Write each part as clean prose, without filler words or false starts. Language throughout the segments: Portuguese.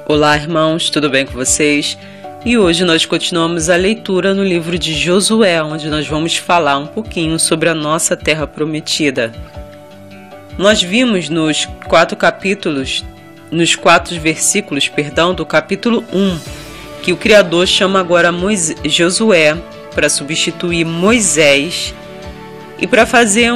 Olá, irmãos, tudo bem com vocês? E hoje nós continuamos a leitura no livro de Josué, onde nós vamos falar um pouquinho sobre a nossa terra prometida. Nós vimos nos 4 versículos do capítulo 1, que o Criador chama agora Josué para substituir Moisés e para fazer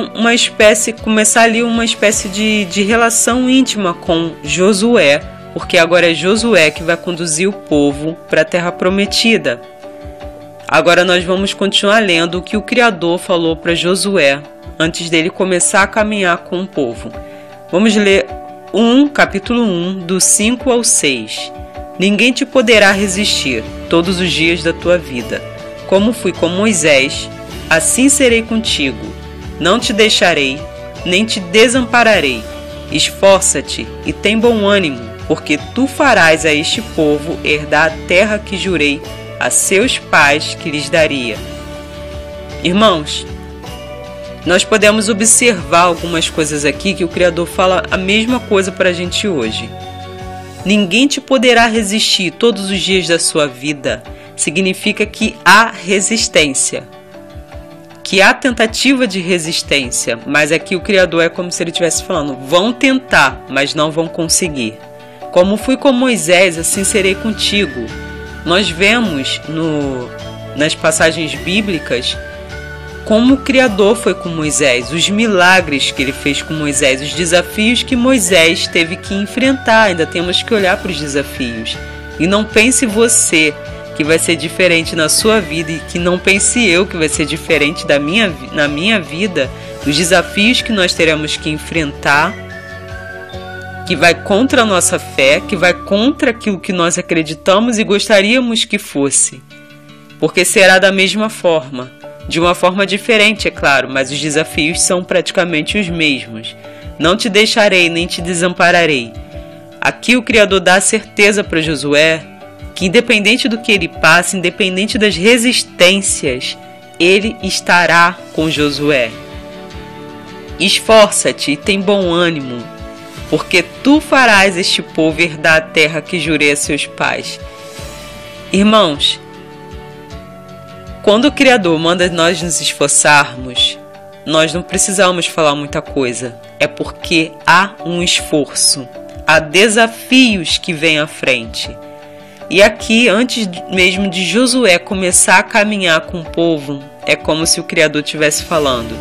começar ali uma espécie de relação íntima com Josué, porque agora é Josué que vai conduzir o povo para a terra prometida. Agora nós vamos continuar lendo o que o Criador falou para Josué antes dele começar a caminhar com o povo. Vamos ler capítulo 1, do 5 ao 6. Ninguém te poderá resistir todos os dias da tua vida. Como fui com Moisés, assim serei contigo. Não te deixarei, nem te desampararei. Esforça-te e tem bom ânimo, porque tu farás a este povo herdar a terra que jurei a seus pais que lhes daria. Irmãos, nós podemos observar algumas coisas aqui que o Criador fala a mesma coisa para a gente hoje. Ninguém te poderá resistir todos os dias da sua vida. Significa que há resistência, que há tentativa de resistência, mas aqui o Criador é como se ele estivesse falando: vão tentar, mas não vão conseguir. Como fui com Moisés, assim serei contigo. Nós vemos nas passagens bíblicas como o Criador foi com Moisés, os milagres que ele fez com Moisés, os desafios que Moisés teve que enfrentar. Ainda temos que olhar para os desafios. E não pense você que vai ser diferente na sua vida, e que não pense eu que vai ser diferente na minha vida, os desafios que nós teremos que enfrentar, que vai contra a nossa fé, que vai contra aquilo que nós acreditamos e gostaríamos que fosse. Porque será da mesma forma, de uma forma diferente, é claro, mas os desafios são praticamente os mesmos. Não te deixarei, nem te desampararei. Aqui o Criador dá a certeza para Josué que, independente do que ele passe, independente das resistências, ele estará com Josué. Esforça-te e tem bom ânimo, porque tu farás este povo herdar a terra que jurei a seus pais. Irmãos, quando o Criador manda nós nos esforçarmos, nós não precisamos falar muita coisa. É porque há um esforço, há desafios que vêm à frente. E aqui, antes mesmo de Josué começar a caminhar com o povo, é como se o Criador estivesse falando: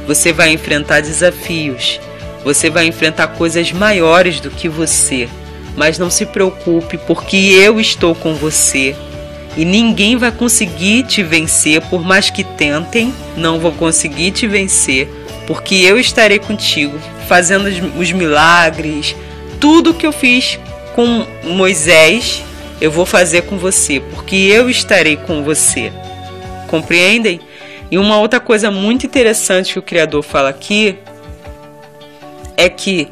você vai enfrentar desafios, você vai enfrentar coisas maiores do que você, mas não se preocupe, porque eu estou com você. E ninguém vai conseguir te vencer, por mais que tentem, não vão conseguir te vencer, porque eu estarei contigo, fazendo os milagres. Tudo que eu fiz com Moisés, eu vou fazer com você, porque eu estarei com você. Compreendem? E uma outra coisa muito interessante que o Criador fala aqui é que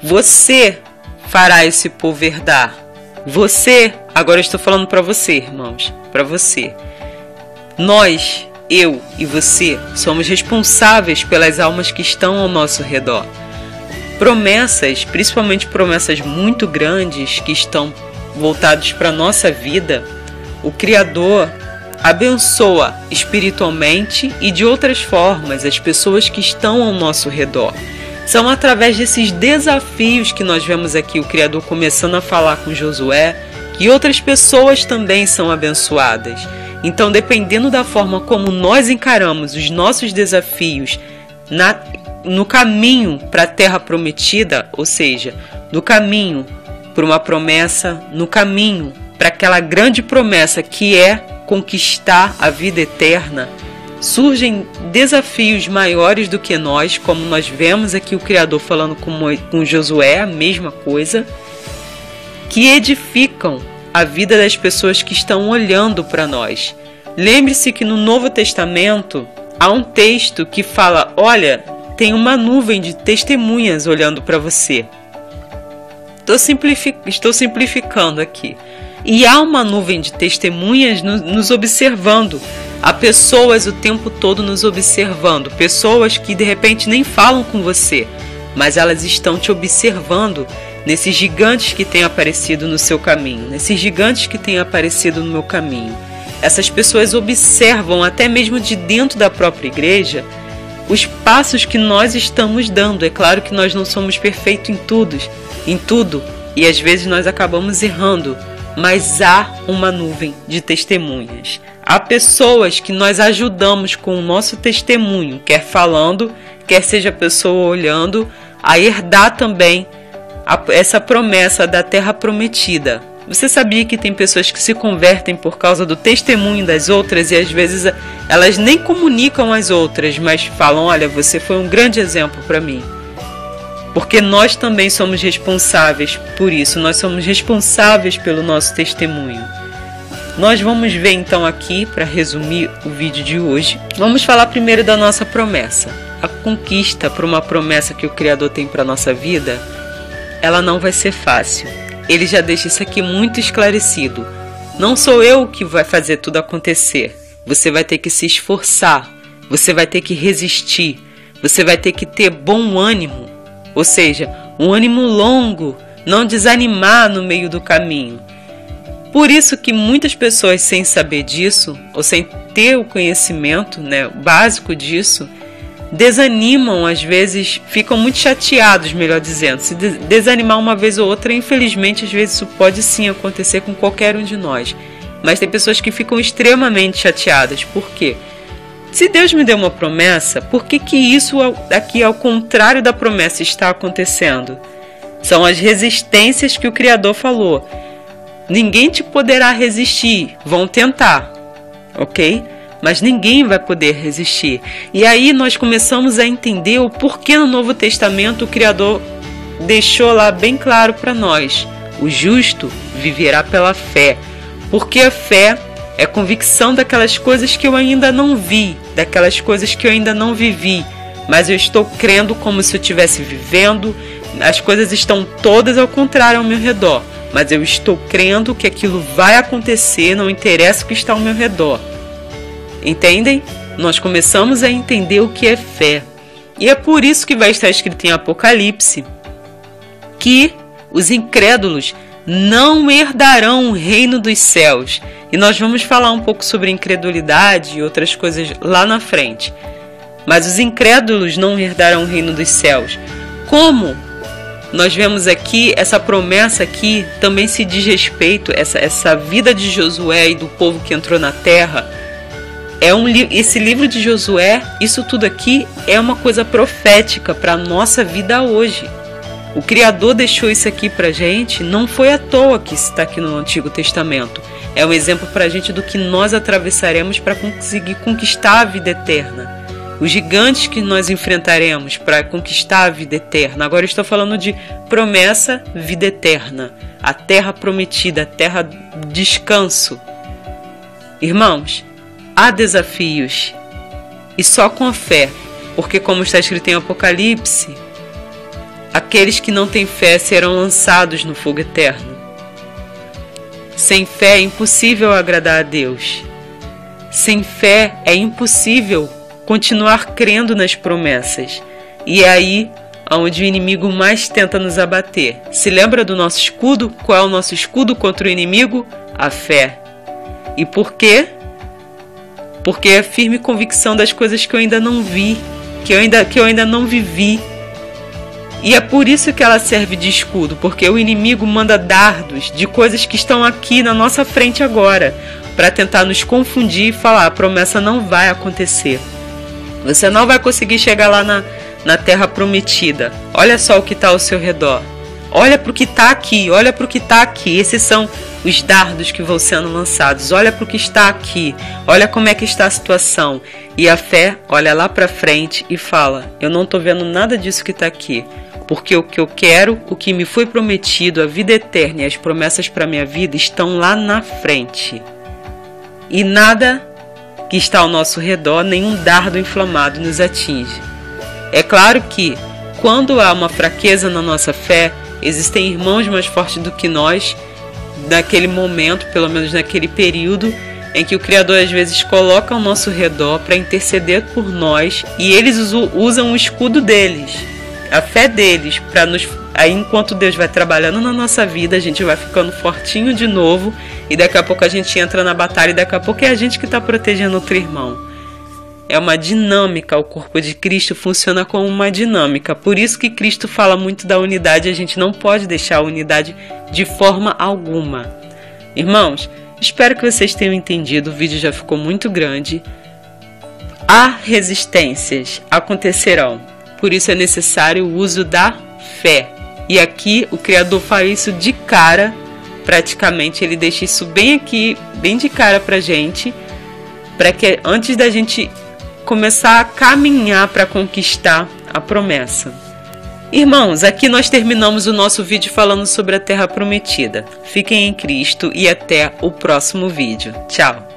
você fará esse povo herdar. Você, agora eu estou falando para você, irmãos, para você. Nós, eu e você, somos responsáveis pelas almas que estão ao nosso redor. Promessas, principalmente promessas muito grandes que estão voltadas para a nossa vida, o Criador abençoa espiritualmente e de outras formas as pessoas que estão ao nosso redor. São através desses desafios que nós vemos aqui o Criador começando a falar com Josué, que outras pessoas também são abençoadas. Então, dependendo da forma como nós encaramos os nossos desafios no caminho para a terra prometida, ou seja, no caminho para uma promessa, no caminho para aquela grande promessa que é conquistar a vida eterna, surgem desafios maiores do que nós, como nós vemos aqui o Criador falando com Josué, a mesma coisa, que edificam a vida das pessoas que estão olhando para nós. Lembre-se que no Novo Testamento há um texto que fala: olha, tem uma nuvem de testemunhas olhando para você. Estou simplificando aqui. E há uma nuvem de testemunhas nos observando. Há pessoas o tempo todo nos observando, pessoas que de repente nem falam com você, mas elas estão te observando nesses gigantes que têm aparecido no seu caminho, nesses gigantes que têm aparecido no meu caminho. Essas pessoas observam, até mesmo de dentro da própria igreja, os passos que nós estamos dando. É claro que nós não somos perfeitos em tudo, e às vezes nós acabamos errando, mas há uma nuvem de testemunhas. Há pessoas que nós ajudamos com o nosso testemunho, quer falando, quer seja a pessoa olhando, a herdar também essa promessa da terra prometida. Você sabia que tem pessoas que se convertem por causa do testemunho das outras e às vezes elas nem comunicam às outras, mas falam: olha, você foi um grande exemplo para mim. Porque nós também somos responsáveis por isso, nós somos responsáveis pelo nosso testemunho. Nós vamos ver então aqui, para resumir o vídeo de hoje, vamos falar primeiro da nossa promessa. A conquista por uma promessa que o Criador tem para a nossa vida, ela não vai ser fácil. Ele já deixa isso aqui muito esclarecido. Não sou eu que vai fazer tudo acontecer. Você vai ter que se esforçar, você vai ter que resistir, você vai ter que ter bom ânimo, ou seja, um ânimo longo, não desanimar no meio do caminho. Por isso que muitas pessoas, sem saber disso, ou sem ter o conhecimento, básico disso, desanimam, às vezes ficam muito chateados, melhor dizendo. Se desanimar uma vez ou outra, infelizmente, às vezes isso pode sim acontecer com qualquer um de nós. Mas tem pessoas que ficam extremamente chateadas. Por quê? Se Deus me deu uma promessa, por que isso aqui, ao contrário da promessa, está acontecendo? São as resistências que o Criador falou. Ninguém te poderá resistir, vão tentar, ok? Mas ninguém vai poder resistir. E aí nós começamos a entender o porquê no Novo Testamento o Criador deixou lá bem claro para nós: o justo viverá pela fé. Porque a fé é convicção daquelas coisas que eu ainda não vi, daquelas coisas que eu ainda não vivi, mas eu estou crendo como se eu estivesse vivendo. As coisas estão todas ao contrário ao meu redor, mas eu estou crendo que aquilo vai acontecer, não interessa o que está ao meu redor. Entendem? Nós começamos a entender o que é fé. E é por isso que vai estar escrito em Apocalipse que os incrédulos não herdarão o reino dos céus. E nós vamos falar um pouco sobre incredulidade e outras coisas lá na frente. Mas os incrédulos não herdarão o reino dos céus. Como nós vemos aqui, essa promessa aqui também se diz respeito, essa vida de Josué e do povo que entrou na terra. Esse livro de Josué, isso tudo aqui é uma coisa profética para a nossa vida hoje. O Criador deixou isso aqui para a gente, não foi à toa que isso está aqui no Antigo Testamento. É um exemplo para a gente do que nós atravessaremos para conseguir conquistar a vida eterna. Os gigantes que nós enfrentaremos para conquistar a vida eterna. Agora eu estou falando de promessa, vida eterna. A terra prometida, a terra de descanso. Irmãos, há desafios. E só com a fé. Porque como está escrito em Apocalipse, aqueles que não têm fé serão lançados no fogo eterno. Sem fé é impossível agradar a Deus. Sem fé é impossível continuar crendo nas promessas. E é aí onde o inimigo mais tenta nos abater. Se lembra do nosso escudo? Qual é o nosso escudo contra o inimigo? A fé. E por quê? Porque é a firme convicção das coisas que eu ainda não vi, que eu ainda não vivi. E é por isso que ela serve de escudo, porque o inimigo manda dardos de coisas que estão aqui na nossa frente agora, para tentar nos confundir e falar: a promessa não vai acontecer. Você não vai conseguir chegar lá na terra prometida. Olha só o que está ao seu redor. Olha para o que está aqui, olha para o que está aqui. Esses são os dardos que vão sendo lançados. Olha para o que está aqui, olha como é que está a situação. E a fé olha lá para frente e fala: eu não estou vendo nada disso que está aqui. Porque o que eu quero, o que me foi prometido, a vida eterna e as promessas para a minha vida estão lá na frente. E nada que está ao nosso redor, nenhum dardo inflamado nos atinge. É claro que, quando há uma fraqueza na nossa fé, existem irmãos mais fortes do que nós, naquele momento, pelo menos naquele período, em que o Criador às vezes coloca ao nosso redor para interceder por nós, e eles usam o escudo deles. a fé deles, para nos. Aí, enquanto Deus vai trabalhando na nossa vida, a gente vai ficando fortinho de novo, e daqui a pouco a gente entra na batalha, e daqui a pouco é a gente que está protegendo outro irmão. É uma dinâmica, o corpo de Cristo funciona como uma dinâmica. Por isso que Cristo fala muito da unidade, a gente não pode deixar a unidade de forma alguma. Irmãos, espero que vocês tenham entendido, o vídeo já ficou muito grande. Há resistências, acontecerão. Por isso é necessário o uso da fé. E aqui o Criador faz isso de cara, praticamente ele deixa isso bem aqui, bem de cara pra gente, para que antes da gente começar a caminhar para conquistar a promessa. Irmãos, aqui nós terminamos o nosso vídeo falando sobre a Terra Prometida. Fiquem em Cristo e até o próximo vídeo. Tchau!